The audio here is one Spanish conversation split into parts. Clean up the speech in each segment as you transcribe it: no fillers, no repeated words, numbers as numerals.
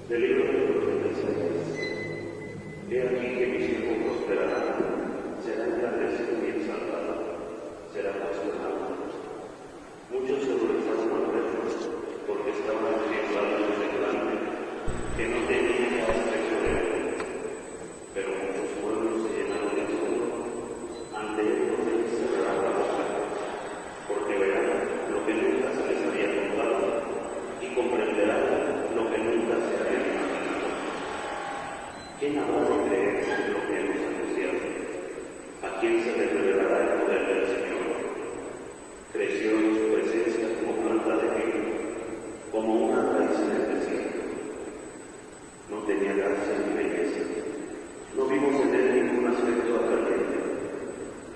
Del libro del profeta Isaías. He aquí que mi siervo prosperará, será engrandecido y exaltado, será puesto en alto. Muchos se horrorizaron al verlo, porque estaba tribulado desde grande, que no tenía aspecto de él. Pero muchos pueblos se llenaron de asombro, ante él no se les cerrará la boca, porque verán lo que nunca se les había contado, y comprenderán lo que nunca se había imaginado. ¿Quién habrá de creer en lo que hemos anunciado? ¿A quién se le revelará el poder del Señor? Creció en su presencia como planta de vino, como una raíz en el desierto. No tenía gracia ni belleza. No vimos en él ningún aspecto atrayente.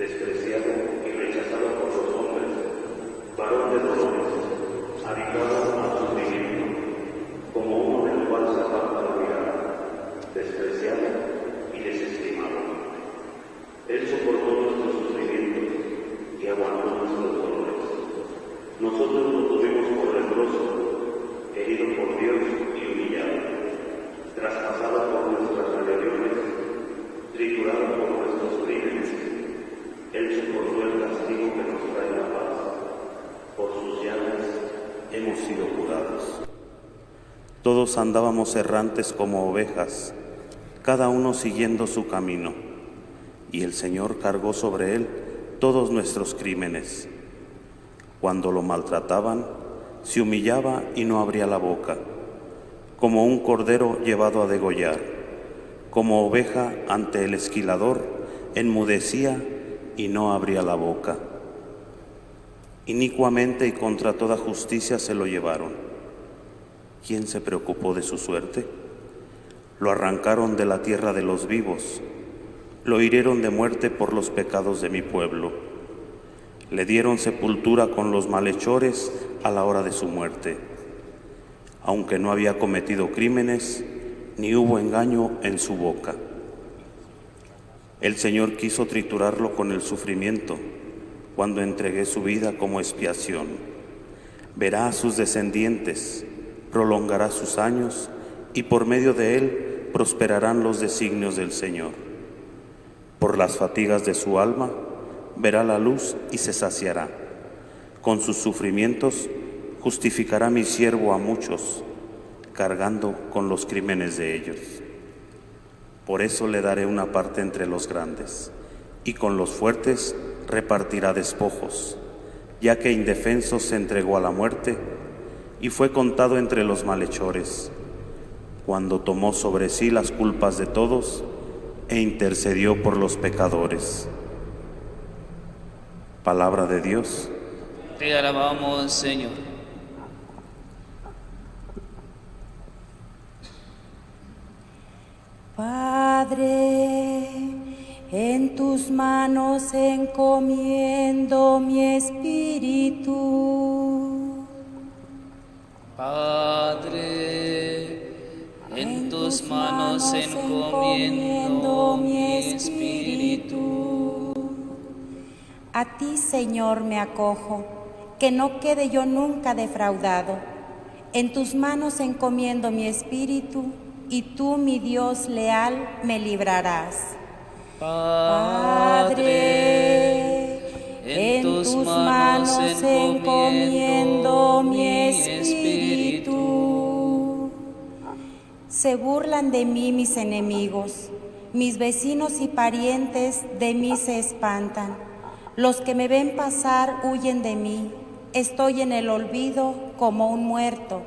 Despreciado y rechazado por los hombres, varón de dolores, habituado al sufrimiento, como uno del cual se aparta la mirada, despreciado y desestimado. Él soportó nuestros sufrimientos y aguantó nuestros dolores. Nosotros lo tuvimos por leproso, herido por Dios y humillado, traspasado por nuestras rebeliones, triturado por nuestros crímenes. Él soportó el castigo que nos trae la paz. Por sus llagas hemos sido curados. Todos andábamos errantes como ovejas, cada uno siguiendo su camino, y el Señor cargó sobre él todos nuestros crímenes. Cuando lo maltrataban, se humillaba y no abría la boca, como un cordero llevado a degollar, como oveja ante el esquilador, enmudecía y no abría la boca. Inicuamente y contra toda justicia se lo llevaron. ¿Quién se preocupó de su suerte? Lo arrancaron de la tierra de los vivos, lo hirieron de muerte por los pecados de mi pueblo. Le dieron sepultura con los malhechores a la hora de su muerte, aunque no había cometido crímenes, ni hubo engaño en su boca. El Señor quiso triturarlo con el sufrimiento, cuando entregué su vida como expiación. Verá a sus descendientes, prolongará sus años, y por medio de él prosperarán los designios del Señor. Por las fatigas de su alma, verá la luz y se saciará. Con sus sufrimientos justificará mi siervo a muchos, cargando con los crímenes de ellos. Por eso le daré una parte entre los grandes, y con los fuertes repartirá despojos, ya que indefenso se entregó a la muerte y fue contado entre los malhechores, cuando tomó sobre sí las culpas de todos e intercedió por los pecadores. Palabra de Dios. Te alabamos, Señor. Padre, en tus manos encomiendo mi espíritu. Padre, en tus manos encomiendo mi espíritu. A ti, Señor, me acojo, que no quede yo nunca defraudado. En tus manos encomiendo mi espíritu, y tú, mi Dios leal, me librarás. Padre, en tus manos encomiendo mi espíritu. Se burlan de mí mis enemigos, mis vecinos y parientes de mí se espantan. Los que me ven pasar huyen de mí. Estoy en el olvido como un muerto,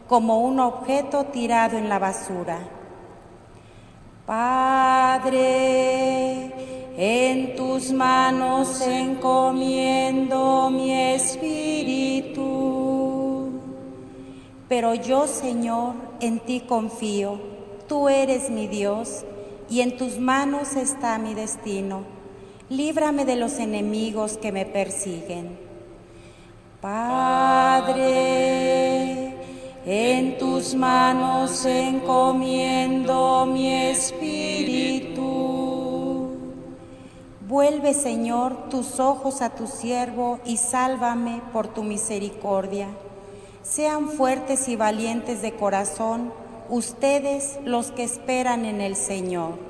como un objeto tirado en la basura. Padre, en tus manos encomiendo mi espíritu. Pero yo, Señor, en ti confío. Tú eres mi Dios, y en tus manos está mi destino. Líbrame de los enemigos que me persiguen. Padre, en tus manos encomiendo mi espíritu. Vuelve, Señor, tus ojos a tu siervo y sálvame por tu misericordia. Sean fuertes y valientes de corazón ustedes los que esperan en el Señor.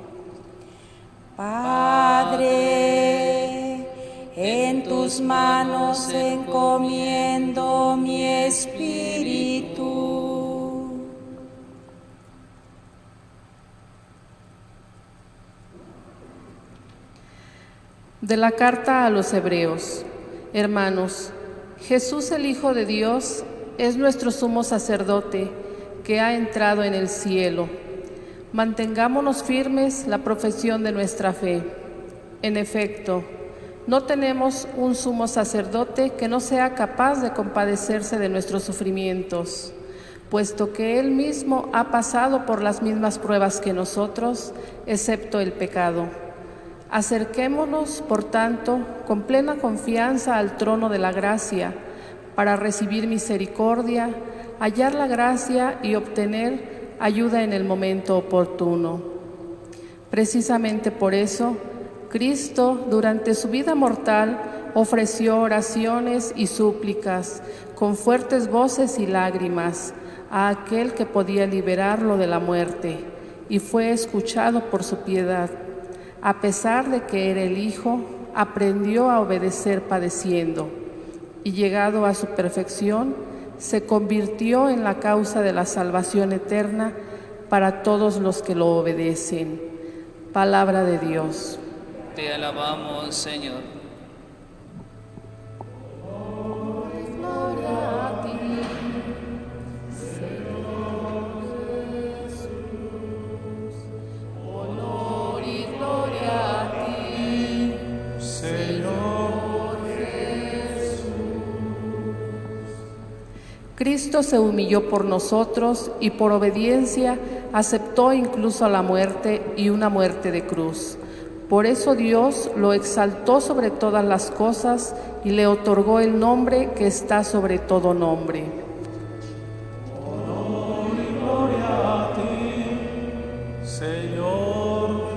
Padre, en tus manos encomiendo mi espíritu. De la carta a los Hebreos. Hermanos, Jesús el Hijo de Dios es nuestro sumo sacerdote que ha entrado en el cielo. Mantengámonos firmes la profesión de nuestra fe. En efecto, no tenemos un sumo sacerdote que no sea capaz de compadecerse de nuestros sufrimientos, puesto que Él mismo ha pasado por las mismas pruebas que nosotros, excepto el pecado. Acerquémonos, por tanto, con plena confianza al trono de la gracia, para recibir misericordia, hallar la gracia y obtener ayuda en el momento oportuno. Precisamente por eso, Cristo, durante su vida mortal, ofreció oraciones y súplicas, con fuertes voces y lágrimas, a aquel que podía liberarlo de la muerte, y fue escuchado por su piedad. A pesar de que era el Hijo, aprendió a obedecer padeciendo, y llegado a su perfección, se convirtió en la causa de la salvación eterna para todos los que lo obedecen. Palabra de Dios. Te alabamos, Señor. Gloria a ti, Señor Jesús. Honor y gloria a ti, Señor Jesús. Cristo se humilló por nosotros y por obediencia aceptó incluso la muerte y una muerte de cruz. Por eso Dios lo exaltó sobre todas las cosas y le otorgó el nombre que está sobre todo nombre. Honor y gloria a ti, Señor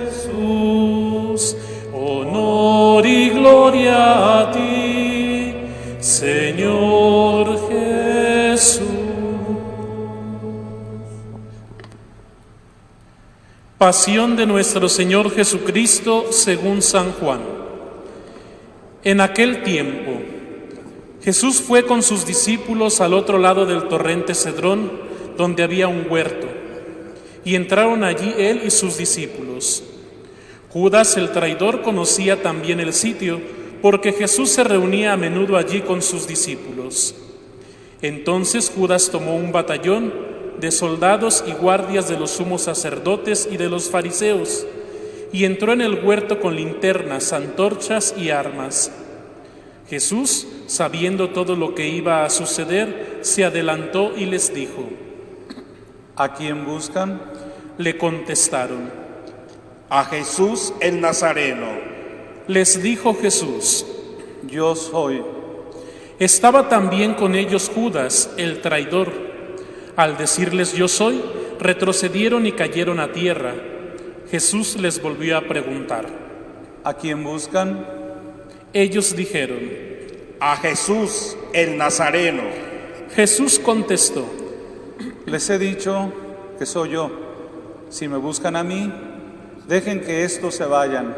Jesús. Honor y gloria a ti, Señor Jesús. Pasión de nuestro Señor Jesucristo según San Juan. En aquel tiempo, Jesús fue con sus discípulos al otro lado del torrente Cedrón, donde había un huerto, y entraron allí él y sus discípulos. Judas, el traidor, conocía también el sitio, porque Jesús se reunía a menudo allí con sus discípulos. Entonces Judas tomó un batallón de soldados y guardias de los sumos sacerdotes y de los fariseos, y entró en el huerto con linternas, antorchas y armas. Jesús, sabiendo todo lo que iba a suceder, se adelantó y les dijo: ¿A quién buscan? Le contestaron. A Jesús el Nazareno. Les dijo Jesús: Yo soy. Estaba también con ellos Judas, el traidor. Al decirles yo soy, retrocedieron y cayeron a tierra. Jesús les volvió a preguntar: ¿A quién buscan? Ellos dijeron: A Jesús el Nazareno. Jesús contestó: Les he dicho que soy yo. Si me buscan a mí, dejen que estos se vayan.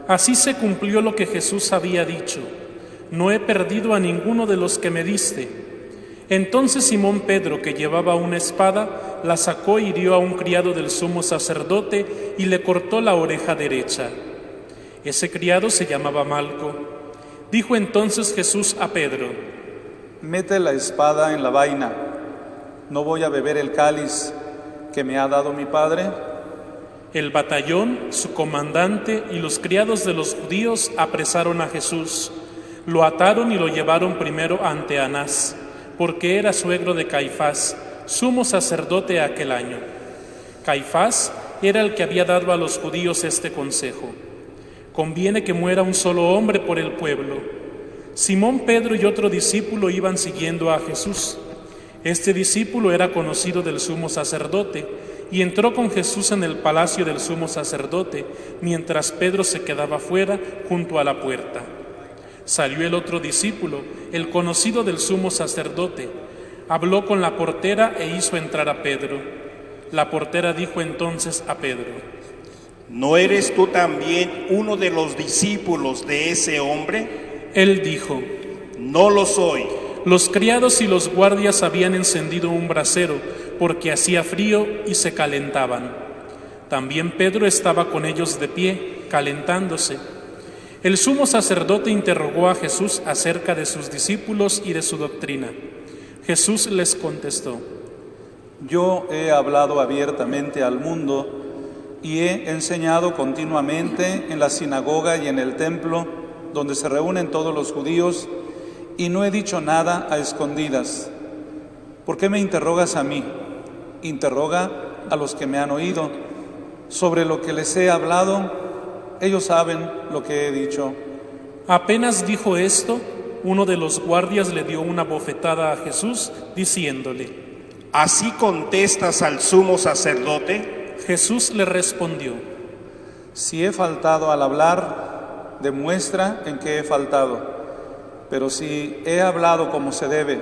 Así se cumplió lo que Jesús había dicho: no he perdido a ninguno de los que me diste. Entonces Simón Pedro, que llevaba una espada, la sacó y hirió a un criado del sumo sacerdote y le cortó la oreja derecha. Ese criado se llamaba Malco. Dijo entonces Jesús a Pedro: Mete la espada en la vaina. ¿No voy a beber el cáliz que me ha dado mi Padre? El batallón, su comandante y los criados de los judíos apresaron a Jesús. Lo ataron y lo llevaron primero ante Anás, porque era suegro de Caifás, sumo sacerdote aquel año. Caifás era el que había dado a los judíos este consejo: conviene que muera un solo hombre por el pueblo. Simón Pedro y otro discípulo iban siguiendo a Jesús. Este discípulo era conocido del sumo sacerdote y entró con Jesús en el palacio del sumo sacerdote, mientras Pedro se quedaba fuera junto a la puerta. Salió el otro discípulo, el conocido del sumo sacerdote, Habló con la portera e hizo entrar a Pedro. La portera dijo entonces a Pedro: ¿No eres tú también uno de los discípulos de ese hombre? Él dijo: No lo soy. Los criados y los guardias habían encendido un brasero porque hacía frío y se calentaban. También Pedro estaba con ellos de pie, calentándose. El sumo sacerdote interrogó a Jesús acerca de sus discípulos y de su doctrina. Jesús les contestó: Yo he hablado abiertamente al mundo y he enseñado continuamente en la sinagoga y en el templo, donde se reúnen todos los judíos, y no he dicho nada a escondidas. ¿Por qué me interrogas a mí? Interroga a los que me han oído. Sobre lo que les he hablado, ellos saben lo que he dicho. Apenas dijo esto, uno de los guardias le dio una bofetada a Jesús, diciéndole: ¿Así contestas al sumo sacerdote? Jesús le respondió: Si he faltado al hablar, demuestra en qué he faltado. Pero si he hablado como se debe,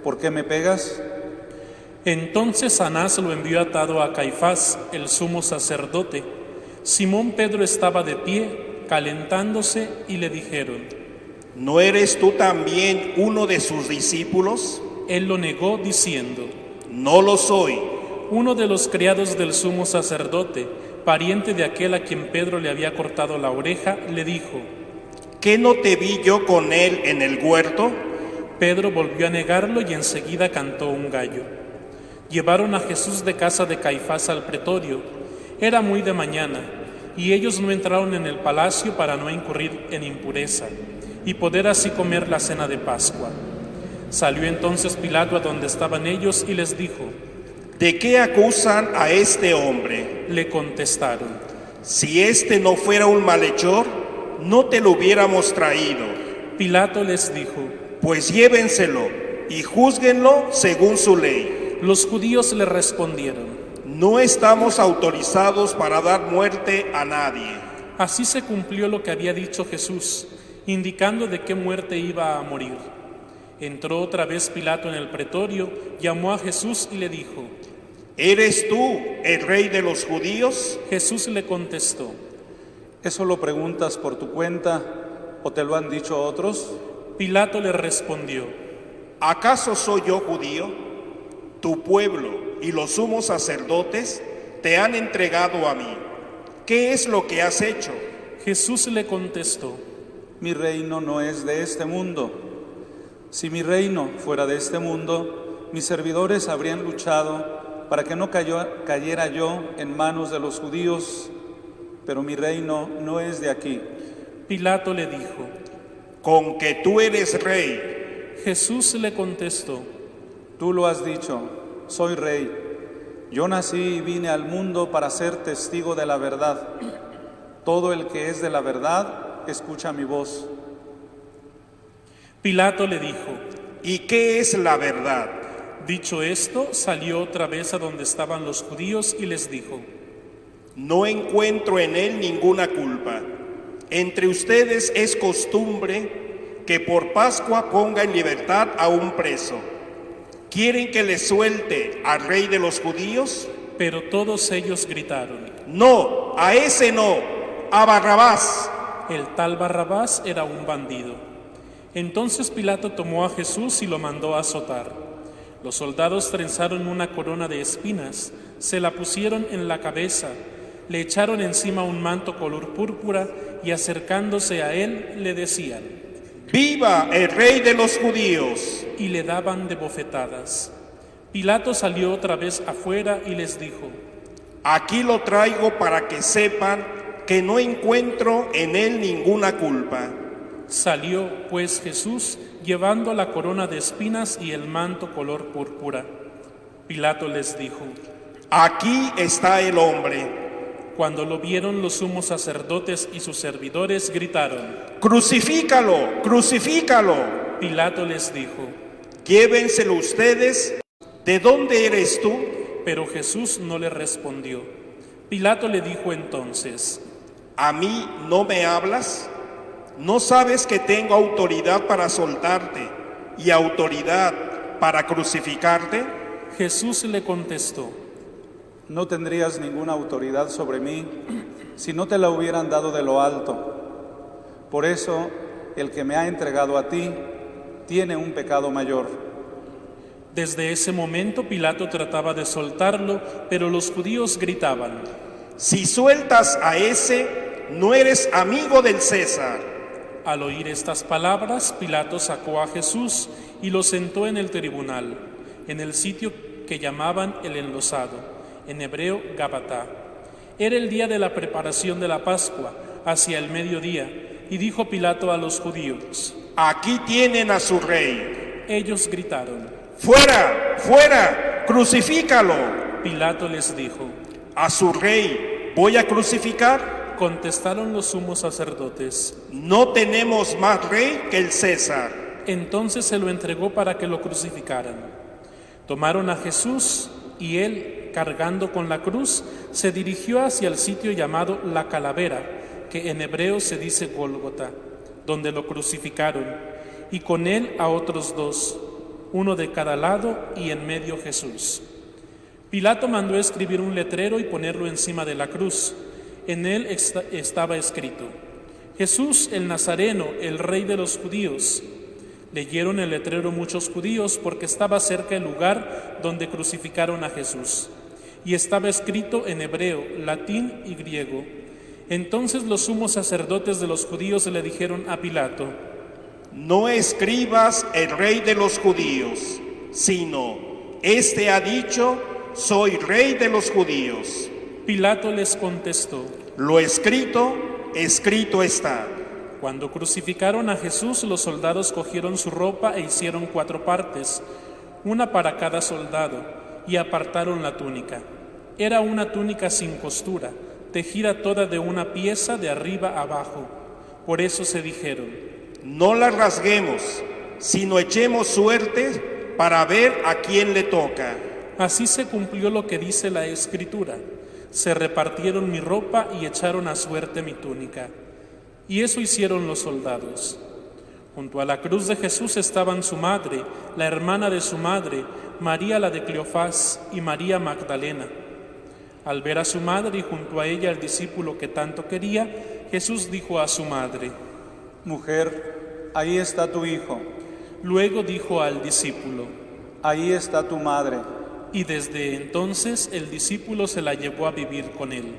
¿por qué me pegas? Entonces Anás lo envió atado a Caifás, el sumo sacerdote. Simón Pedro estaba de pie, calentándose, y le dijeron: ¿No eres tú también uno de sus discípulos? Él lo negó diciendo: No lo soy. Uno de los criados del sumo sacerdote, pariente de aquel a quien Pedro le había cortado la oreja, le dijo: ¿Qué no te vi yo con él en el huerto? Pedro volvió a negarlo y enseguida cantó un gallo. Llevaron a Jesús de casa de Caifás al pretorio. Era muy de mañana, y ellos no entraron en el palacio para no incurrir en impureza, y poder así comer la cena de Pascua. Salió entonces Pilato a donde estaban ellos y les dijo: ¿De qué acusan a este hombre? Le contestaron: Si este no fuera un malhechor, no te lo hubiéramos traído. Pilato les dijo: Pues llévenselo y júzguenlo según su ley. Los judíos le respondieron: No estamos autorizados para dar muerte a nadie. Así se cumplió lo que había dicho Jesús, indicando de qué muerte iba a morir. Entró otra vez Pilato en el pretorio, llamó a Jesús y le dijo: ¿Eres tú el rey de los judíos? Jesús le contestó: ¿Eso lo preguntas por tu cuenta o te lo han dicho otros? Pilato le respondió: ¿Acaso soy yo judío? Tu pueblo y los sumos sacerdotes te han entregado a mí. ¿Qué es lo que has hecho? Jesús le contestó: Mi reino no es de este mundo. Si mi reino fuera de este mundo, mis servidores habrían luchado para que no cayera yo en manos de los judíos, pero mi reino no es de aquí. Pilato le dijo: ¿Con que tú eres rey? Jesús le contestó: Tú lo has dicho, soy rey. Yo nací y vine al mundo para ser testigo de la verdad. Todo el que es de la verdad, escucha mi voz. Pilato le dijo: ¿Y qué es la verdad? Dicho esto, salió otra vez a donde estaban los judíos y les dijo: No encuentro en él ninguna culpa. Entre ustedes es costumbre que por Pascua ponga en libertad a un preso. ¿Quieren que le suelte al rey de los judíos? Pero todos ellos gritaron: No, a ese no, a Barrabás. El tal Barrabás era un bandido. Entonces Pilato tomó a Jesús y lo mandó a azotar. Los soldados trenzaron una corona de espinas, se la pusieron en la cabeza, le echaron encima un manto color púrpura y acercándose a él le decían: ¡Viva el rey de los judíos! Y le daban de bofetadas. Pilato salió otra vez afuera y les dijo: Aquí lo traigo para que sepan que no encuentro en él ninguna culpa. Salió pues Jesús llevando la corona de espinas y el manto color púrpura. Pilato les dijo: Aquí está el hombre. Cuando lo vieron los sumos sacerdotes y sus servidores gritaron: ¡Crucifícalo! ¡Crucifícalo! Pilato les dijo: Llévenselo ustedes. ¿De dónde eres tú? Pero Jesús no le respondió. Pilato le dijo entonces: ¿A mí no me hablas? ¿No sabes que tengo autoridad para soltarte y autoridad para crucificarte? Jesús le contestó: No tendrías ninguna autoridad sobre mí si no te la hubieran dado de lo alto. Por eso, el que me ha entregado a ti tiene un pecado mayor. Desde ese momento Pilato trataba de soltarlo, pero los judíos gritaban: Si sueltas a ese, no eres amigo del César. Al oír estas palabras, Pilato sacó a Jesús y lo sentó en el tribunal, en el sitio que llamaban el Enlosado, en hebreo Gabatá. Era el día de la preparación de la Pascua, hacia el mediodía, y dijo Pilato a los judíos: Aquí tienen a su rey. Ellos gritaron. ¡Fuera! ¡Fuera! ¡Crucifícalo! Pilato les dijo: ¿A su rey voy a crucificar? Contestaron los sumos sacerdotes: No tenemos más rey que el César. Entonces se lo entregó para que lo crucificaran. Tomaron a Jesús y él, cargando con la cruz, se dirigió hacia el sitio llamado La Calavera, que en hebreo se dice Gólgota, donde lo crucificaron, y con él a otros dos, uno de cada lado y en medio Jesús. Pilato mandó escribir un letrero y ponerlo encima de la cruz. En él estaba escrito: Jesús el Nazareno, el Rey de los judíos. Leyeron el letrero muchos judíos porque estaba cerca el lugar donde crucificaron a Jesús, y estaba escrito en hebreo, latín y griego. Entonces los sumos sacerdotes de los judíos le dijeron a Pilato: No escribas el Rey de los judíos, sino, este ha dicho, soy Rey de los judíos. Pilato les contestó: Lo escrito, escrito está. Cuando crucificaron a Jesús, los soldados cogieron su ropa e hicieron 4 partes, una para cada soldado, y apartaron la túnica. Era una túnica sin costura, tejida toda de una pieza de arriba a abajo. Por eso se dijeron: No la rasguemos, sino echemos suerte para ver a quién le toca. Así se cumplió lo que dice la Escritura: se repartieron mi ropa y echaron a suerte mi túnica. Y eso hicieron los soldados. Junto a la cruz de Jesús estaban su madre, la hermana de su madre, María la de Cleofás y María Magdalena. Al ver a su madre y junto a ella el discípulo que tanto quería, Jesús dijo a su madre: Mujer, ahí está tu hijo. Luego dijo al discípulo: Ahí está tu madre. Y desde entonces el discípulo se la llevó a vivir con él.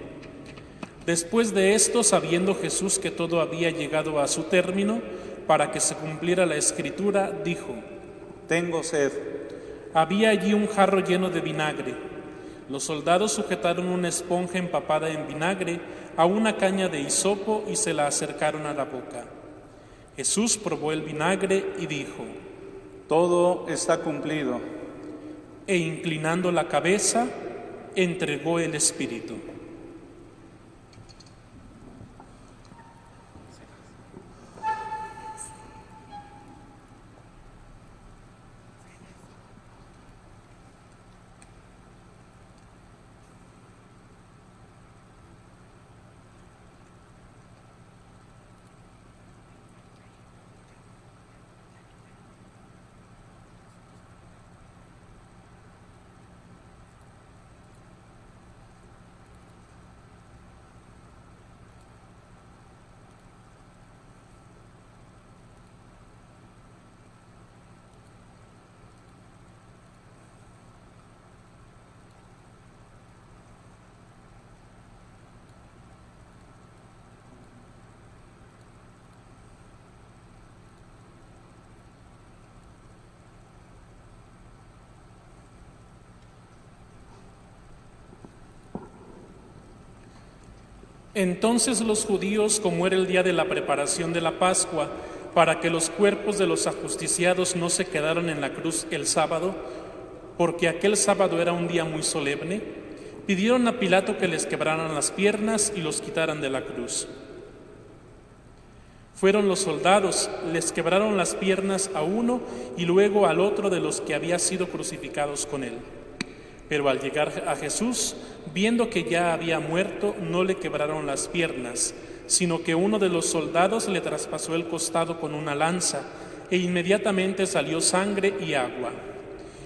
Después de esto, sabiendo Jesús que todo había llegado a su término, para que se cumpliera la Escritura, dijo: Tengo sed. Había allí un jarro lleno de vinagre. Los soldados sujetaron una esponja empapada en vinagre a una caña de hisopo y se la acercaron a la boca. Jesús probó el vinagre y dijo: Todo está cumplido. E inclinando la cabeza, entregó el Espíritu. Entonces los judíos, como era el día de la preparación de la Pascua, para que los cuerpos de los ajusticiados no se quedaran en la cruz el sábado, porque aquel sábado era un día muy solemne, pidieron a Pilato que les quebraran las piernas y los quitaran de la cruz. Fueron los soldados, les quebraron las piernas a uno y luego al otro de los que había sido crucificados con él. Pero al llegar a Jesús, viendo que ya había muerto, no le quebraron las piernas, sino que uno de los soldados le traspasó el costado con una lanza, e inmediatamente salió sangre y agua.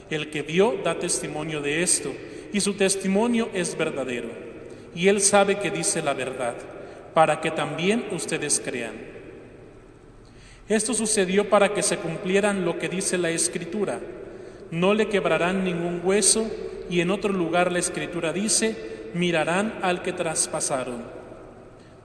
El que vio da testimonio de esto, y su testimonio es verdadero. Y él sabe que dice la verdad, para que también ustedes crean. Esto sucedió para que se cumplieran lo que dice la Escritura: no le quebrarán ningún hueso, y en otro lugar la Escritura dice: mirarán al que traspasaron.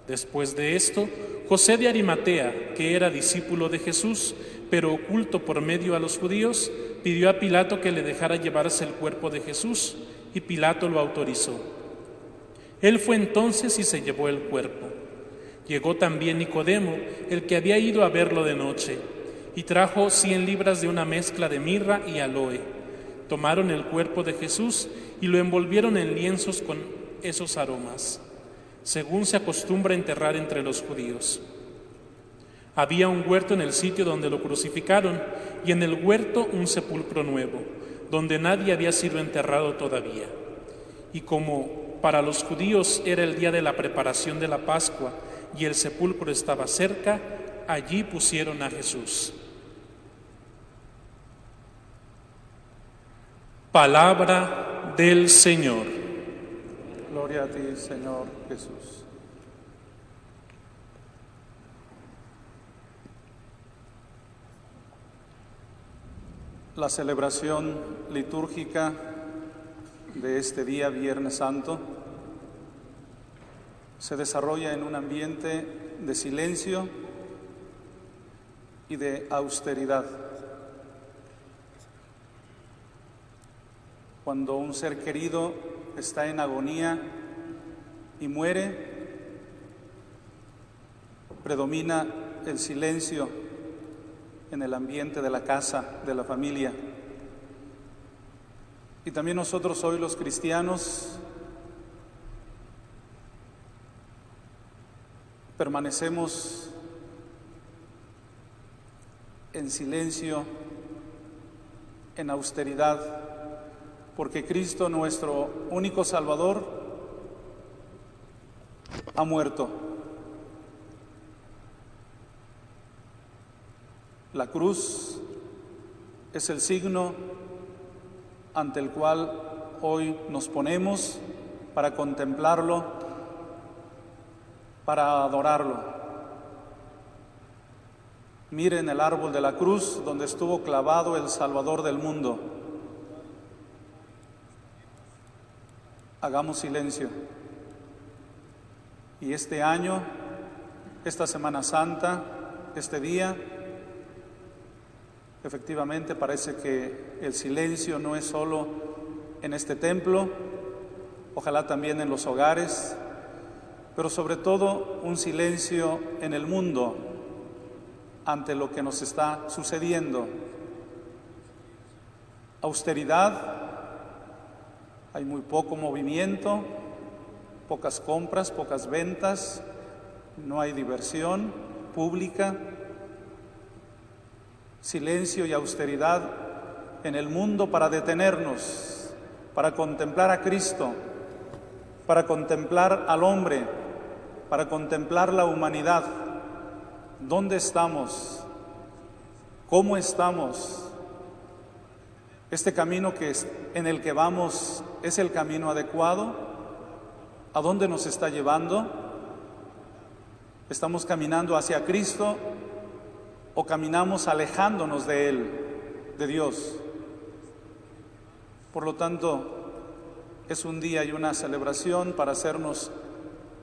Después de esto, José de Arimatea, que era discípulo de Jesús, pero oculto por medio a los judíos, pidió a Pilato que le dejara llevarse el cuerpo de Jesús, y Pilato lo autorizó. Él fue entonces y se llevó el cuerpo. Llegó también Nicodemo, el que había ido a verlo de noche, y trajo 100 libras de una mezcla de mirra y aloe. Tomaron el cuerpo de Jesús y lo envolvieron en lienzos con esos aromas, según se acostumbra enterrar entre los judíos. Había un huerto en el sitio donde lo crucificaron, y en el huerto un sepulcro nuevo, donde nadie había sido enterrado todavía. Y como para los judíos era el día de la preparación de la Pascua y el sepulcro estaba cerca, allí pusieron a Jesús. Palabra del Señor. Gloria a ti, Señor Jesús. La celebración litúrgica de este día, Viernes Santo, se desarrolla en un ambiente de silencio y de austeridad. Cuando un ser querido está en agonía y muere, predomina el silencio en el ambiente de la casa, de la familia. Y también nosotros hoy los cristianos permanecemos en silencio, en austeridad, porque Cristo, nuestro único Salvador, ha muerto. La cruz es el signo ante el cual hoy nos ponemos para contemplarlo, para adorarlo. Miren el árbol de la cruz donde estuvo clavado el Salvador del mundo. Hagamos silencio. Y este año, esta Semana Santa, este día, efectivamente parece que el silencio no es solo en este templo, ojalá también en los hogares, pero sobre todo un silencio en el mundo ante lo que nos está sucediendo. Austeridad, hay muy poco movimiento, pocas compras, pocas ventas, no hay diversión pública. Silencio y austeridad en el mundo para detenernos, para contemplar a Cristo, para contemplar al hombre, para contemplar la humanidad. ¿Dónde estamos? ¿Cómo estamos? ¿Este camino en el que vamos es el camino adecuado? ¿A dónde nos está llevando? ¿Estamos caminando hacia Cristo o caminamos alejándonos de Él, de Dios? Por lo tanto, es un día y una celebración para hacernos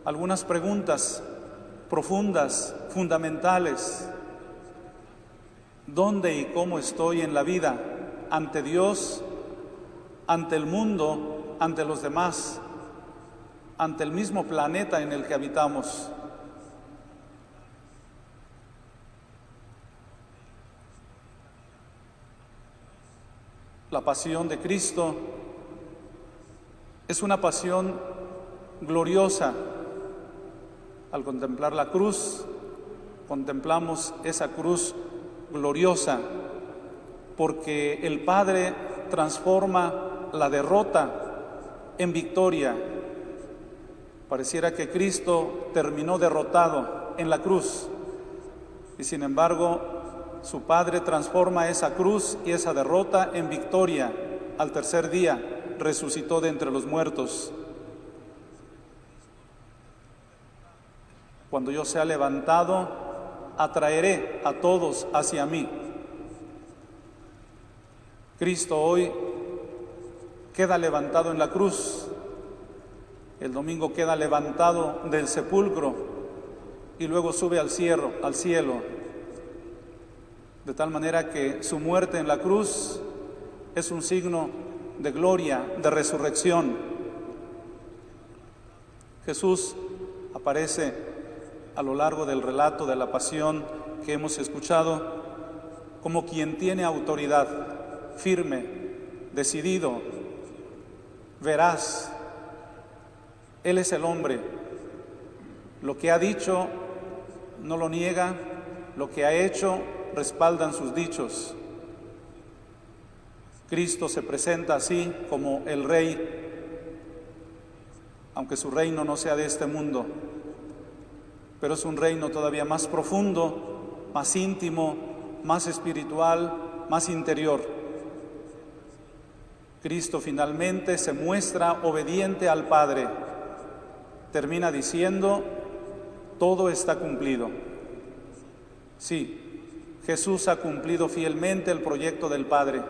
algunas preguntas profundas, fundamentales. ¿Dónde y cómo estoy en la vida? Ante Dios, ante el mundo, ante los demás, ante el mismo planeta en el que habitamos. La pasión de Cristo es una pasión gloriosa. Al contemplar la cruz, contemplamos esa cruz gloriosa, porque el Padre transforma la derrota en victoria. Pareciera que Cristo terminó derrotado en la cruz y sin embargo su Padre transforma esa cruz y esa derrota en victoria. Al tercer día resucitó de entre los muertos. Cuando yo sea levantado, atraeré a todos hacia mí. Cristo hoy queda levantado en la cruz. El domingo queda levantado del sepulcro y luego sube al cielo, de tal manera que su muerte en la cruz es un signo de gloria, de resurrección. Jesús aparece a lo largo del relato de la pasión que hemos escuchado como quien tiene autoridad, firme, decidido, veraz. Él es el hombre. Lo que ha dicho no lo niega, lo que ha hecho respaldan sus dichos. Cristo se presenta así como el Rey, aunque su reino no sea de este mundo, pero es un reino todavía más profundo, más íntimo, más espiritual, más interior. Cristo finalmente se muestra obediente al Padre. Termina diciendo: todo está cumplido. Sí, Jesús ha cumplido fielmente el proyecto del Padre.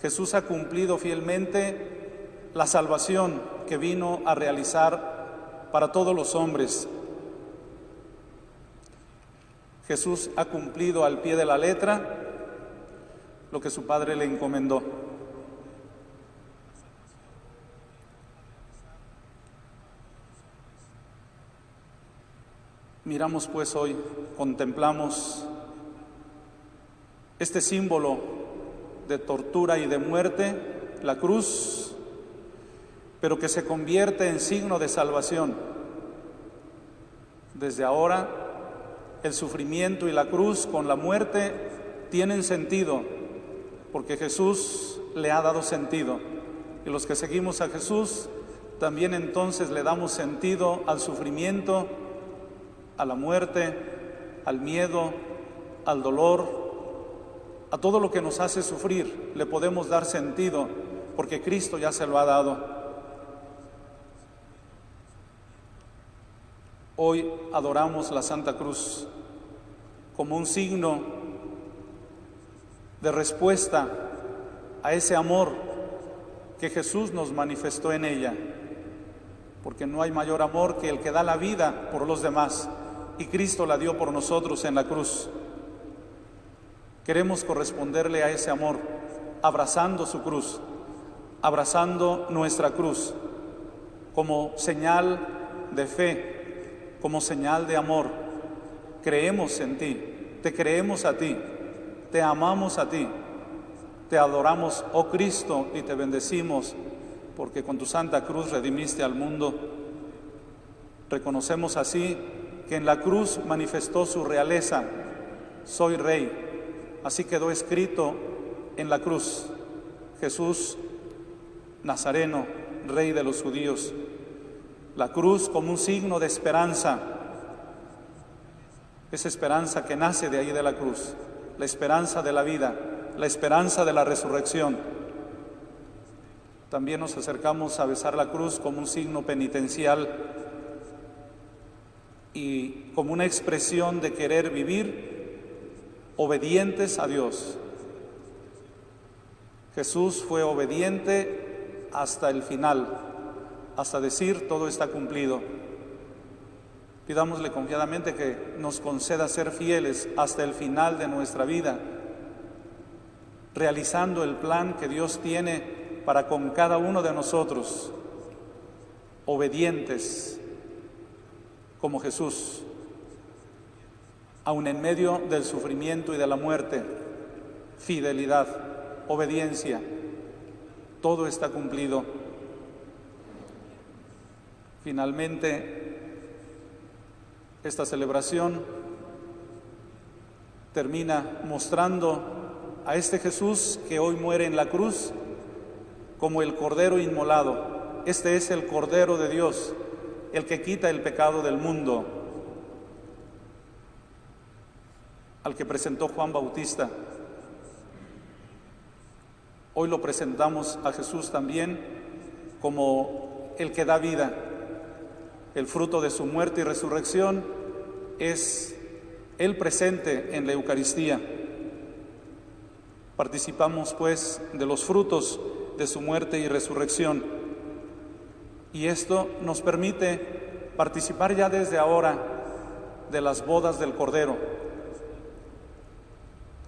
Jesús ha cumplido fielmente la salvación que vino a realizar para todos los hombres. Jesús ha cumplido al pie de la letra lo que su Padre le encomendó. Miramos pues hoy, contemplamos este símbolo de tortura y de muerte, la cruz, pero que se convierte en signo de salvación. Desde ahora, el sufrimiento y la cruz con la muerte tienen sentido, porque Jesús le ha dado sentido. Y los que seguimos a Jesús, también entonces le damos sentido al sufrimiento, a la muerte, al miedo, al dolor, a todo lo que nos hace sufrir. Le podemos dar sentido, porque Cristo ya se lo ha dado. Hoy adoramos la Santa Cruz como un signo de respuesta a ese amor que Jesús nos manifestó en ella, porque no hay mayor amor que el que da la vida por los demás, y Cristo la dio por nosotros en la cruz. Queremos corresponderle a ese amor, abrazando su cruz, abrazando nuestra cruz, como señal de fe, como señal de amor. Creemos en ti, te creemos a ti, te amamos a ti, te adoramos, oh Cristo, y te bendecimos, porque con tu Santa Cruz redimiste al mundo. Reconocemos así que en la cruz manifestó su realeza: soy Rey. Así quedó escrito en la cruz: Jesús Nazareno, Rey de los judíos. La cruz como un signo de esperanza, esa esperanza que nace de ahí de la cruz, la esperanza de la vida, la esperanza de la resurrección. También nos acercamos a besar la cruz como un signo penitencial y como una expresión de querer vivir obedientes a Dios. Jesús fue obediente hasta el final, hasta decir: todo está cumplido. Pidámosle confiadamente que nos conceda ser fieles hasta el final de nuestra vida, realizando el plan que Dios tiene para con cada uno de nosotros, obedientes como Jesús, aun en medio del sufrimiento y de la muerte. Fidelidad, obediencia, todo está cumplido. Finalmente, esta celebración termina mostrando a este Jesús que hoy muere en la cruz como el Cordero inmolado. Este es el Cordero de Dios, el que quita el pecado del mundo. al que presentó Juan Bautista. Hoy lo presentamos a Jesús también como el que da vida. El fruto de su muerte y resurrección es el presente en la Eucaristía. Participamos pues de los frutos de su muerte y resurrección. Y esto nos permite participar ya desde ahora de las bodas del Cordero,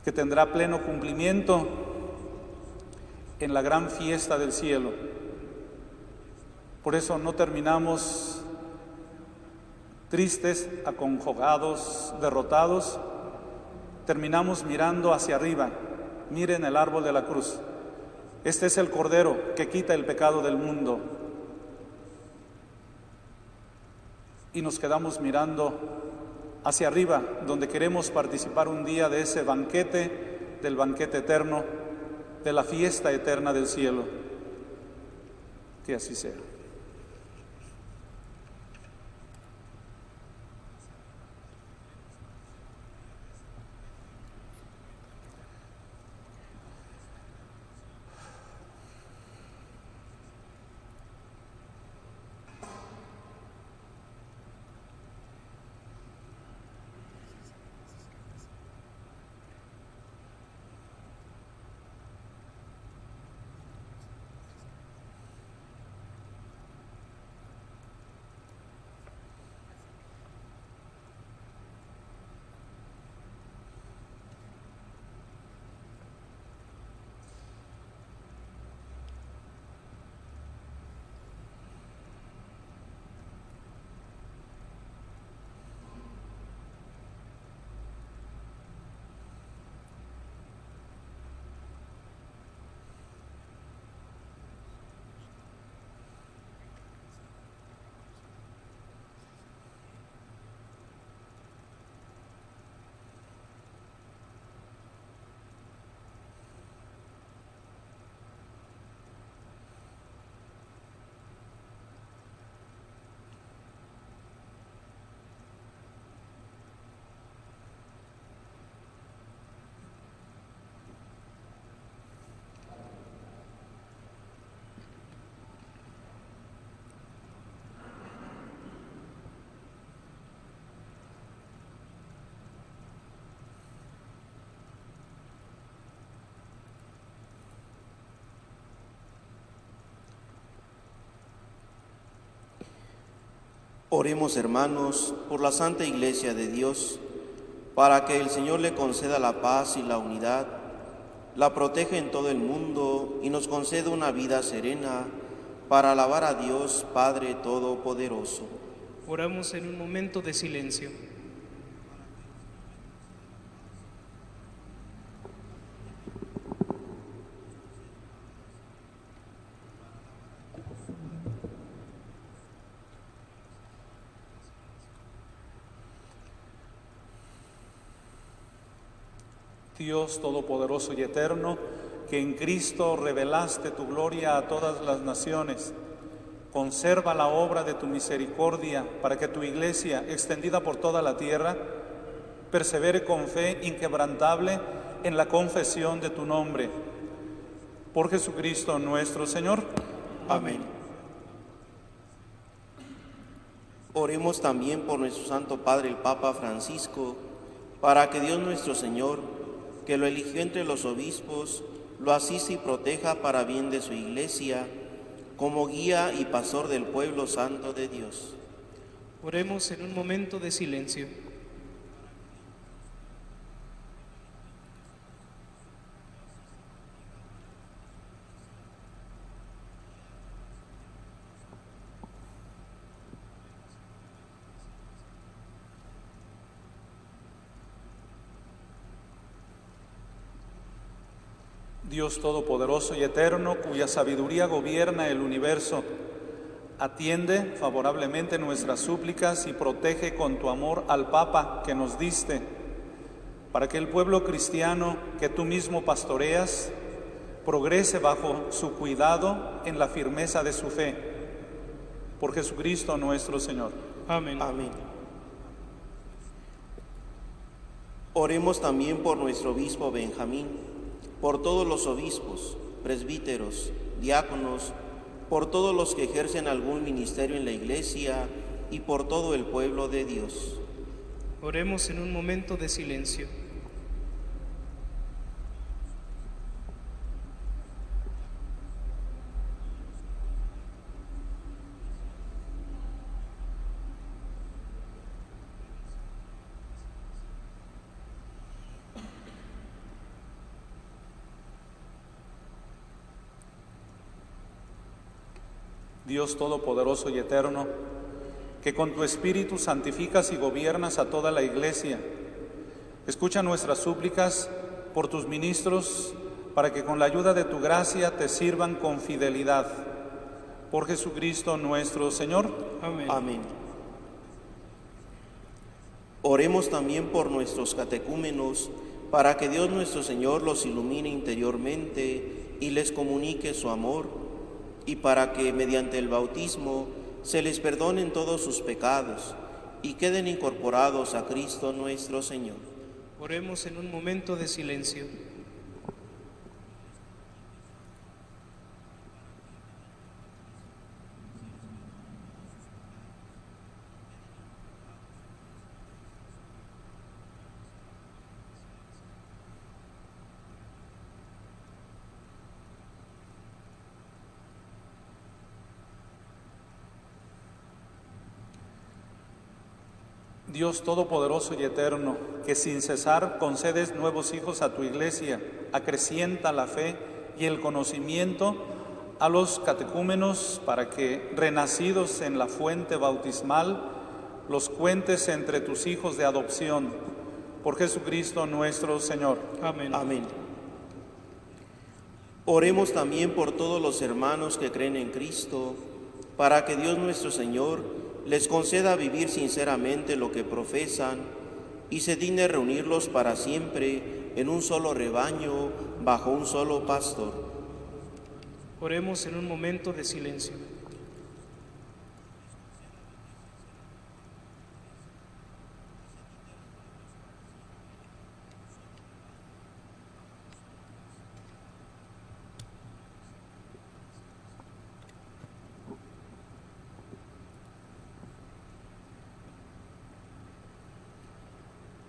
que tendrá pleno cumplimiento en la gran fiesta del cielo. Por eso no terminamos tristes, acongojados, derrotados, terminamos mirando hacia arriba. Miren el árbol de la cruz. Este es el Cordero que quita el pecado del mundo. Y nos quedamos mirando hacia arriba, donde queremos participar un día de ese banquete, del banquete eterno, de la fiesta eterna del cielo. Que así sea. Oremos, hermanos, por la Santa Iglesia de Dios, para que el Señor le conceda la paz y la unidad, la proteja en todo el mundo y nos conceda una vida serena para alabar a Dios Padre Todopoderoso. Oramos en un momento de silencio. Dios Todopoderoso y Eterno, que en Cristo revelaste tu gloria a todas las naciones, conserva la obra de tu misericordia para que tu Iglesia, extendida por toda la tierra, persevere con fe inquebrantable en la confesión de tu nombre. Por Jesucristo nuestro Señor. Amén. Oremos también por nuestro Santo Padre el Papa Francisco, para que Dios nuestro Señor, que lo eligió entre los obispos, lo asista y proteja para bien de su Iglesia, como guía y pastor del pueblo santo de Dios. Oremos en un momento de silencio. Dios Todopoderoso y Eterno, cuya sabiduría gobierna el universo, atiende favorablemente nuestras súplicas y protege con tu amor al Papa que nos diste, para que el pueblo cristiano que tú mismo pastoreas progrese bajo su cuidado en la firmeza de su fe. Por Jesucristo nuestro Señor. Amén. Amén. Oremos también por nuestro obispo Benjamín, por todos los obispos, presbíteros, diáconos, por todos los que ejercen algún ministerio en la Iglesia y por todo el pueblo de Dios. Oremos en un momento de silencio. Dios Todopoderoso y Eterno, que con tu Espíritu santificas y gobiernas a toda la Iglesia, escucha nuestras súplicas por tus ministros, para que con la ayuda de tu gracia te sirvan con fidelidad. Por Jesucristo nuestro Señor. Amén. Amén. Oremos también por nuestros catecúmenos, para que Dios nuestro Señor los ilumine interiormente y les comunique su amor, y para que mediante el bautismo se les perdonen todos sus pecados y queden incorporados a Cristo nuestro Señor. Oremos en un momento de silencio. Dios Todopoderoso y Eterno, que sin cesar concedes nuevos hijos a tu Iglesia, acrecienta la fe y el conocimiento a los catecúmenos, para que, renacidos en la fuente bautismal, los cuentes entre tus hijos de adopción. Por Jesucristo nuestro Señor. Amén. Amén. Oremos también por todos los hermanos que creen en Cristo, para que Dios nuestro Señor les conceda vivir sinceramente lo que profesan y se digne reunirlos para siempre en un solo rebaño, bajo un solo pastor. Oremos en un momento de silencio.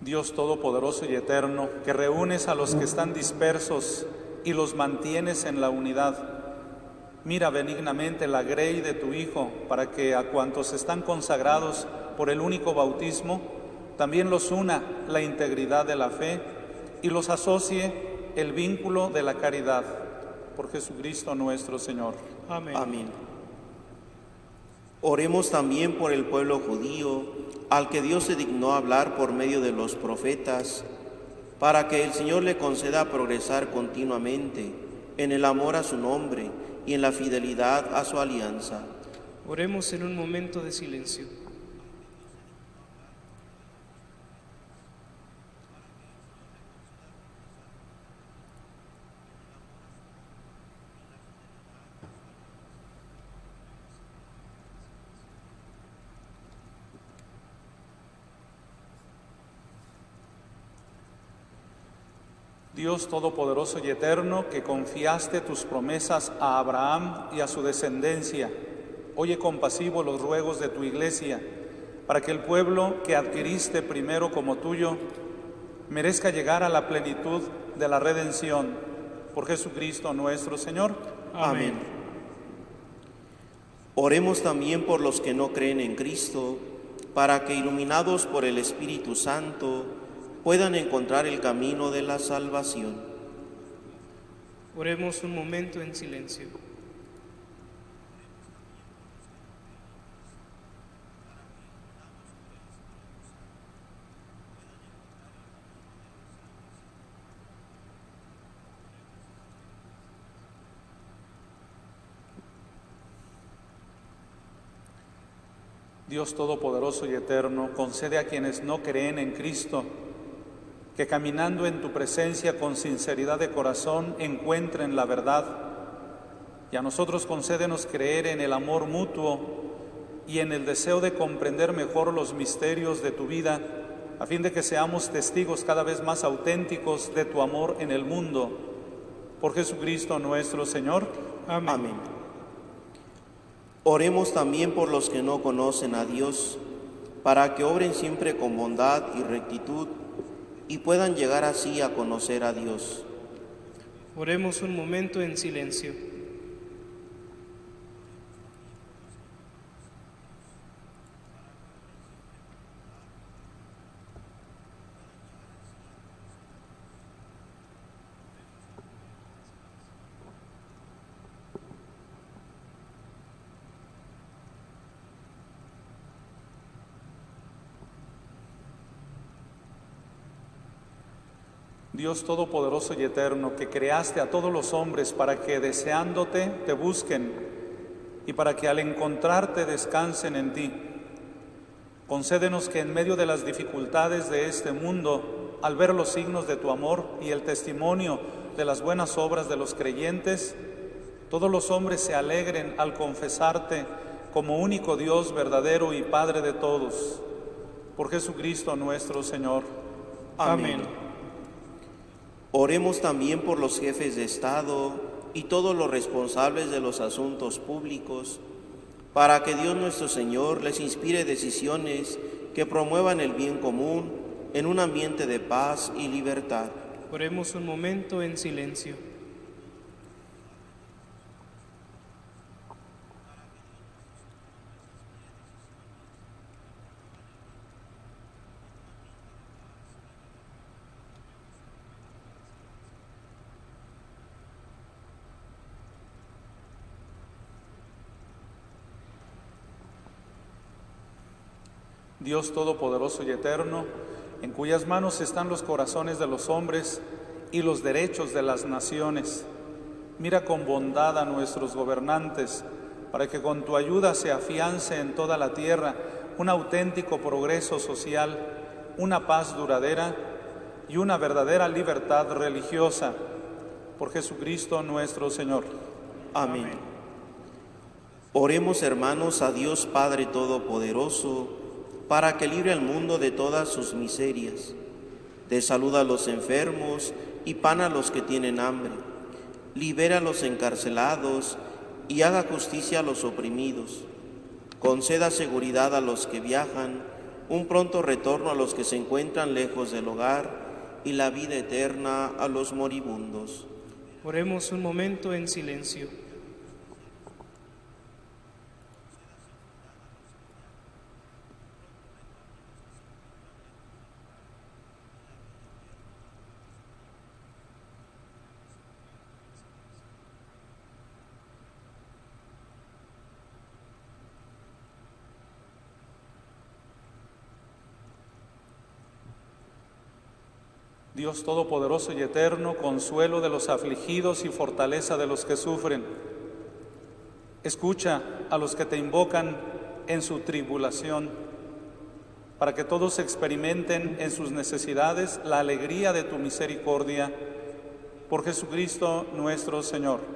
Dios Todopoderoso y Eterno, que reúnes a los que están dispersos y los mantienes en la unidad, mira benignamente la grey de tu Hijo, para que a cuantos están consagrados por el único bautismo, también los una la integridad de la fe y los asocie el vínculo de la caridad. Por Jesucristo nuestro Señor. Amén. Amén. Oremos también por el pueblo judío, al que Dios se dignó hablar por medio de los profetas, para que el Señor le conceda progresar continuamente en el amor a su nombre y en la fidelidad a su alianza. Oremos en un momento de silencio. Dios Todopoderoso y Eterno, que confiaste tus promesas a Abraham y a su descendencia, oye compasivo los ruegos de tu Iglesia, para que el pueblo que adquiriste primero como tuyo merezca llegar a la plenitud de la redención. Por Jesucristo nuestro Señor. Amén. Oremos también por los que no creen en Cristo, para que, iluminados por el Espíritu Santo, puedan encontrar el camino de la salvación. Oremos un momento en silencio. Dios Todopoderoso y Eterno, concede a quienes no creen en Cristo que caminando en tu presencia con sinceridad de corazón encuentren la verdad, y a nosotros concédenos creer en el amor mutuo y en el deseo de comprender mejor los misterios de tu vida a fin de que seamos testigos cada vez más auténticos de tu amor en el mundo. Por Jesucristo nuestro Señor. Amén. Amén. Oremos también por los que no conocen a Dios, para que obren siempre con bondad y rectitud y puedan llegar así a conocer a Dios. Oremos un momento en silencio. Dios Todopoderoso y Eterno, que creaste a todos los hombres para que deseándote te busquen y para que al encontrarte descansen en ti, concédenos que en medio de las dificultades de este mundo, al ver los signos de tu amor y el testimonio de las buenas obras de los creyentes, todos los hombres se alegren al confesarte como único Dios verdadero y Padre de todos. Por Jesucristo nuestro Señor. Amén. Oremos también por los jefes de Estado y todos los responsables de los asuntos públicos, para que Dios nuestro Señor les inspire decisiones que promuevan el bien común en un ambiente de paz y libertad. Oremos un momento en silencio. Dios Todopoderoso y Eterno, en cuyas manos están los corazones de los hombres y los derechos de las naciones, mira con bondad a nuestros gobernantes, para que con tu ayuda se afiance en toda la tierra un auténtico progreso social, una paz duradera y una verdadera libertad religiosa. Por Jesucristo nuestro Señor. Amén. Oremos, hermanos, a Dios Padre Todopoderoso, para que libre al mundo de todas sus miserias, dé salud a los enfermos y pan a los que tienen hambre, libera a los encarcelados y haga justicia a los oprimidos, conceda seguridad a los que viajan, un pronto retorno a los que se encuentran lejos del hogar y la vida eterna a los moribundos. Oremos un momento en silencio. Dios Todopoderoso y Eterno, consuelo de los afligidos y fortaleza de los que sufren, escucha a los que te invocan en su tribulación, para que todos experimenten en sus necesidades la alegría de tu misericordia. Por Jesucristo nuestro Señor.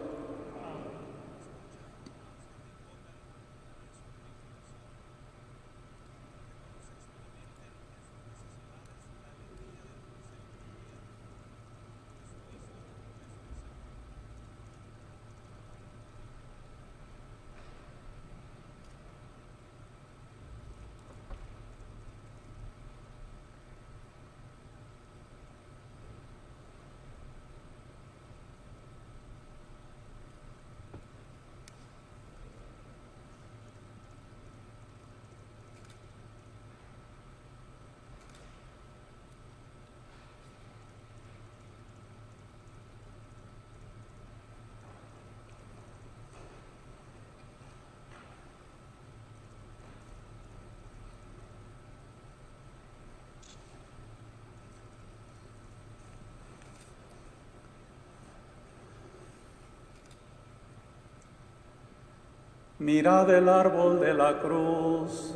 Mirad el árbol de la cruz,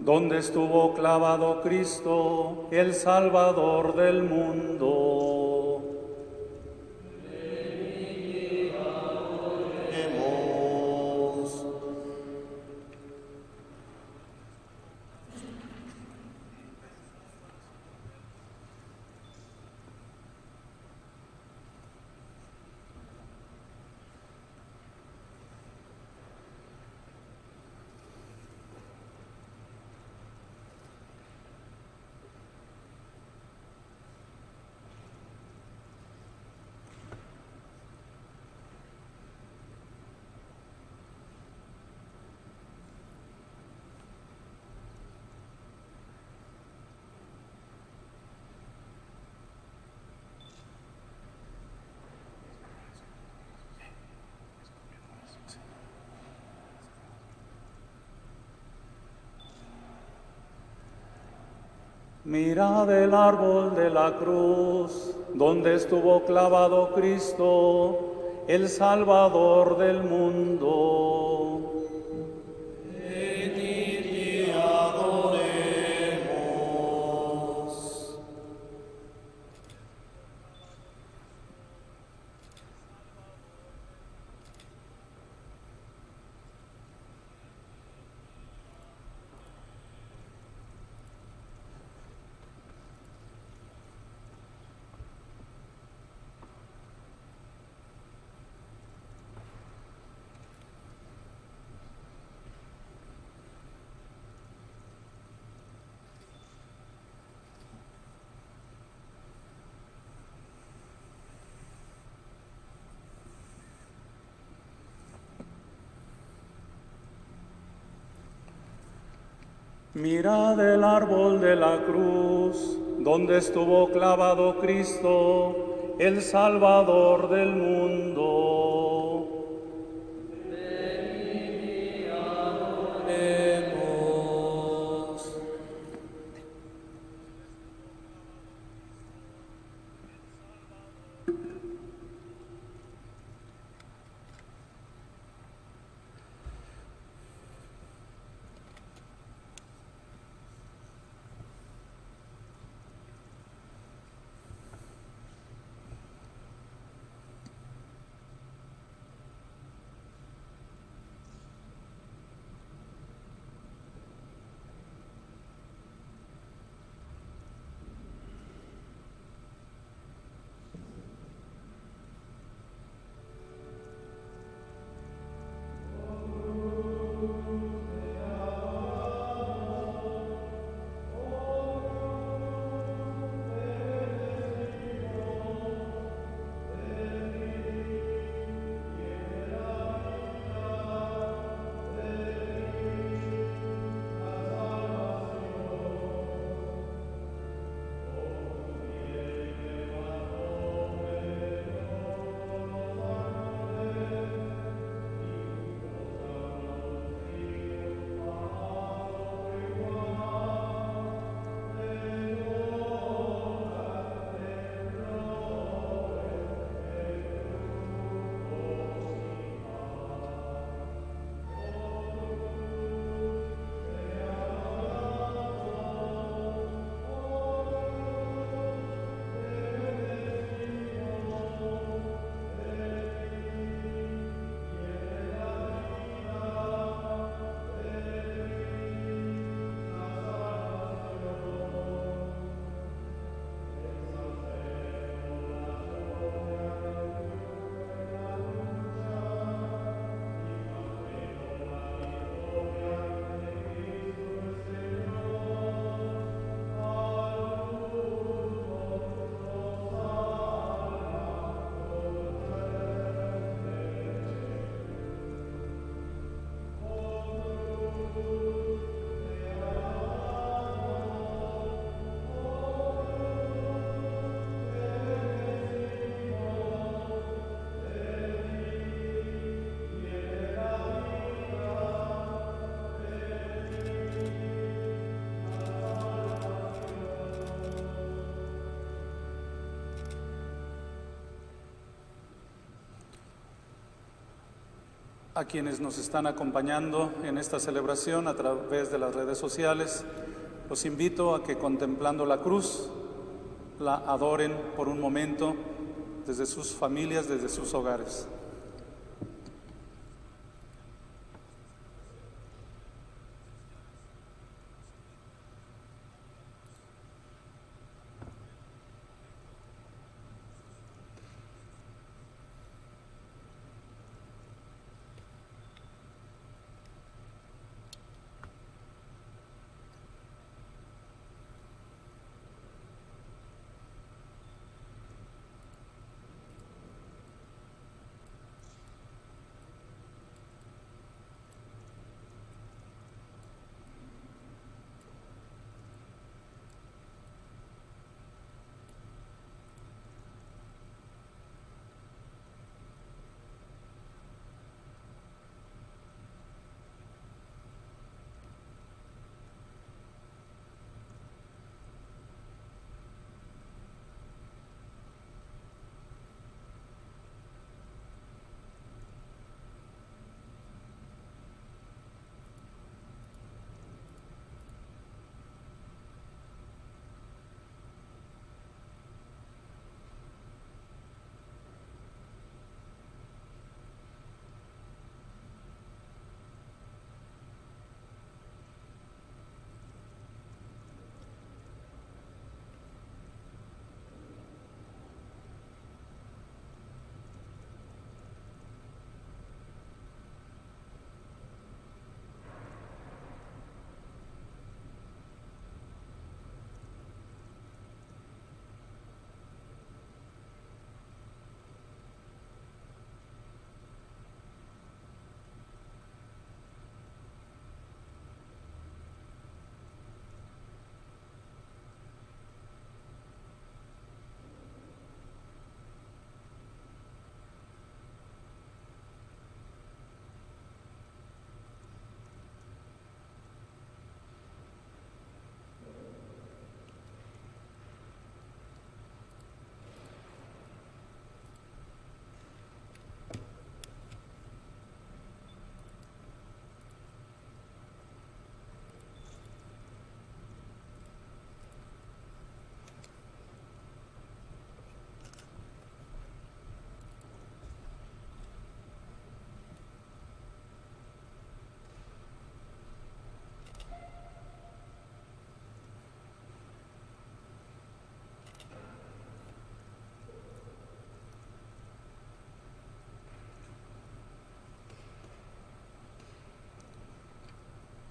donde estuvo clavado Cristo, el Salvador del mundo. Mirad el árbol de la cruz, donde estuvo clavado Cristo, el Salvador del mundo. Mirad el árbol de la cruz, donde estuvo clavado Cristo, el Salvador del mundo. A quienes nos están acompañando en esta celebración a través de las redes sociales, los invito a que contemplando la cruz, la adoren por un momento desde sus familias, desde sus hogares.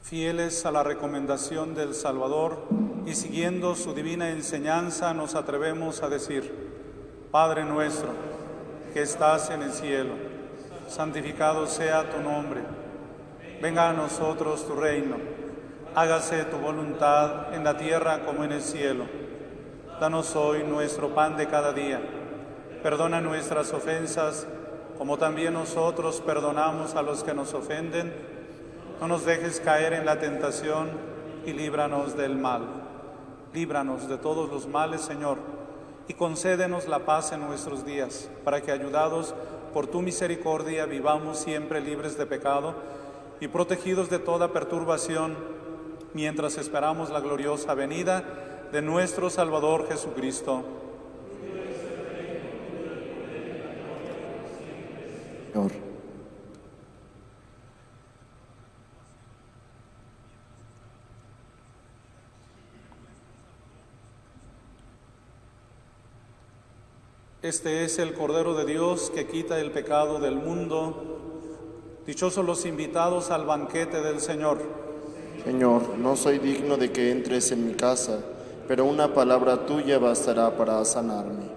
Fieles a la recomendación del Salvador y siguiendo su divina enseñanza, nos atrevemos a decir: Padre nuestro, que estás en el cielo, santificado sea tu nombre. Venga a nosotros tu reino. Hágase tu voluntad en la tierra como en el cielo. Danos hoy nuestro pan de cada día. Perdona nuestras ofensas, como también nosotros perdonamos a los que nos ofenden. No nos dejes caer en la tentación y líbranos del mal. Líbranos de todos los males, Señor, y concédenos la paz en nuestros días, para que, ayudados por tu misericordia, vivamos siempre libres de pecado y protegidos de toda perturbación, mientras esperamos la gloriosa venida de nuestro Salvador Jesucristo. Señor. Este es el Cordero de Dios que quita el pecado del mundo. Dichosos los invitados al banquete del Señor. Señor, no soy digno de que entres en mi casa, pero una palabra tuya bastará para sanarme.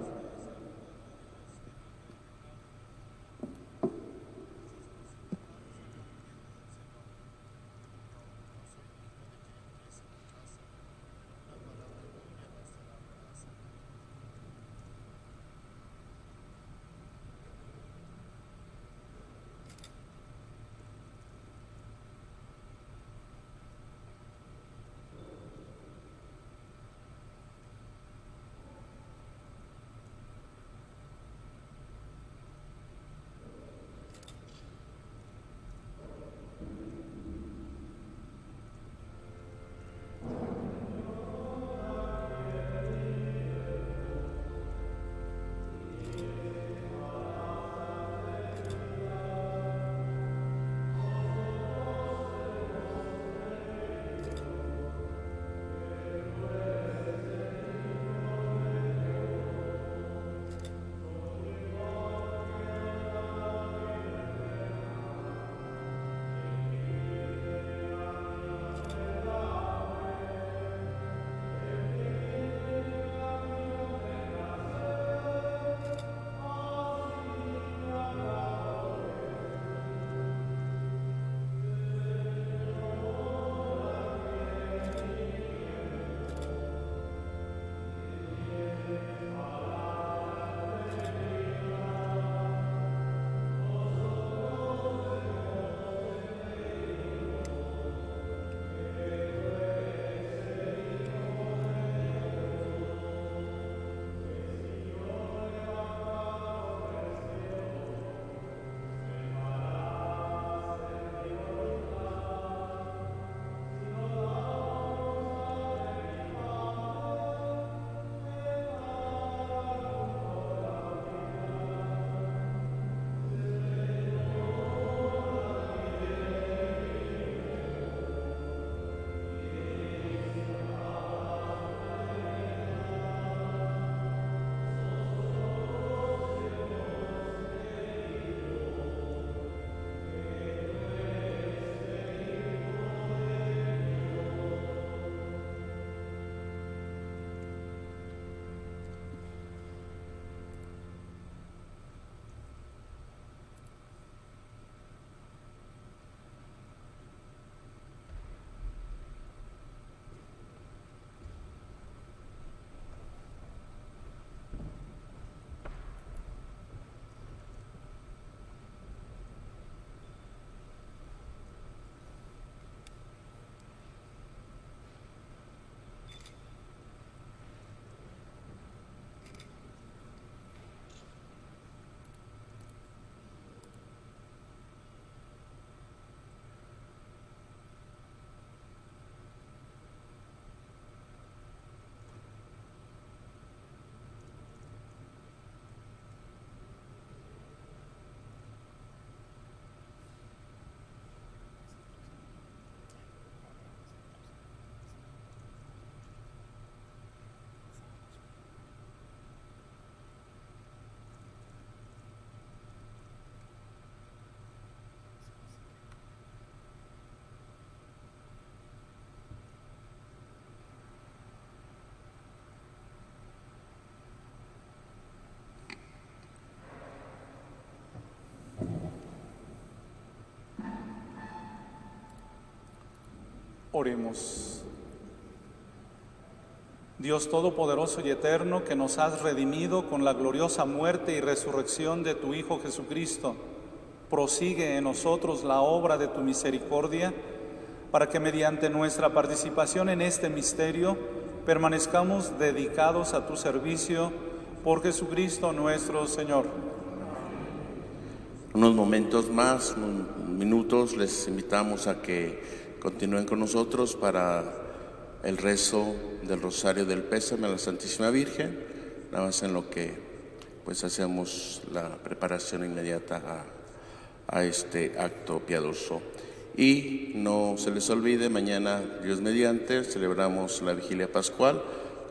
Oremos. Dios Todopoderoso y Eterno, que nos has redimido con la gloriosa muerte y resurrección de tu Hijo Jesucristo, prosigue en nosotros la obra de tu misericordia, para que mediante nuestra participación en este misterio permanezcamos dedicados a tu servicio por Jesucristo nuestro Señor. Unos momentos más, unos minutos, les invitamos a que continúen con nosotros para el rezo del Rosario del Pésame a la Santísima Virgen, nada más en lo que pues hacemos la preparación inmediata a este acto piadoso. Y no se les olvide, mañana, Dios mediante, celebramos la Vigilia Pascual,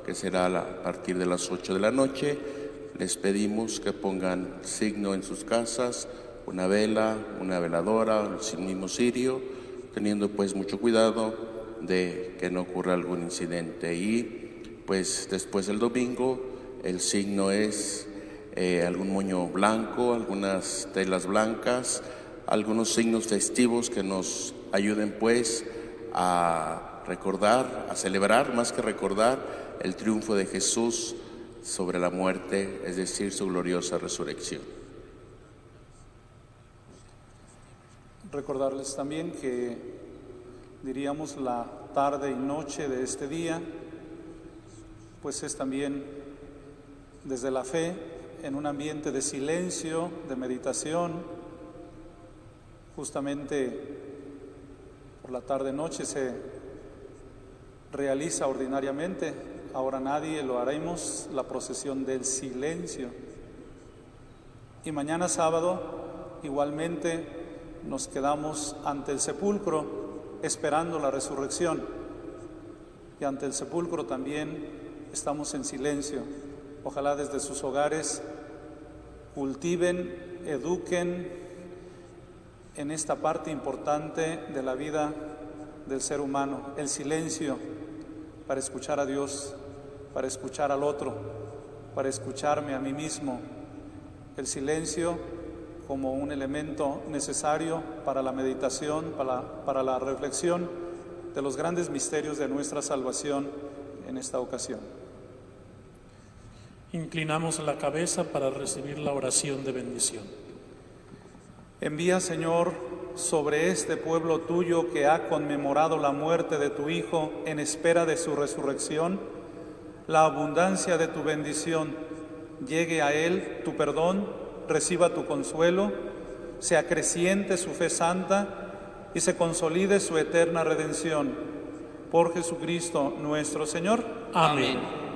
que será a partir de las 8 de la noche. Les pedimos que pongan signo en sus casas, una vela, una veladora, el mismo cirio, teniendo pues mucho cuidado de que no ocurra algún incidente. Y pues después del domingo el signo es algún moño blanco, algunas telas blancas, algunos signos festivos que nos ayuden pues a recordar, a celebrar más que recordar el triunfo de Jesús sobre la muerte, es decir, su gloriosa resurrección. Recordarles también que diríamos la tarde y noche de este día, pues es también desde la fe, en un ambiente de silencio, de meditación. Justamente por la tarde-noche se realiza ordinariamente, ahora nadie lo haremos, la procesión del silencio. Y mañana sábado igualmente nos quedamos ante el sepulcro esperando la resurrección, y ante el sepulcro también estamos en silencio. Ojalá desde sus hogares cultiven, eduquen en esta parte importante de la vida del ser humano, el silencio, para escuchar a Dios, para escuchar al otro, para escucharme a mí mismo. El silencio como un elemento necesario para la meditación, para la reflexión de los grandes misterios de nuestra salvación en esta ocasión. Inclinamos la cabeza para recibir la oración de bendición. Envía, Señor, sobre este pueblo tuyo que ha conmemorado la muerte de tu Hijo en espera de su resurrección, la abundancia de tu bendición. Llegue a él tu perdón, reciba tu consuelo, se acreciente su fe santa y se consolide su eterna redención. Por Jesucristo nuestro Señor. Amén.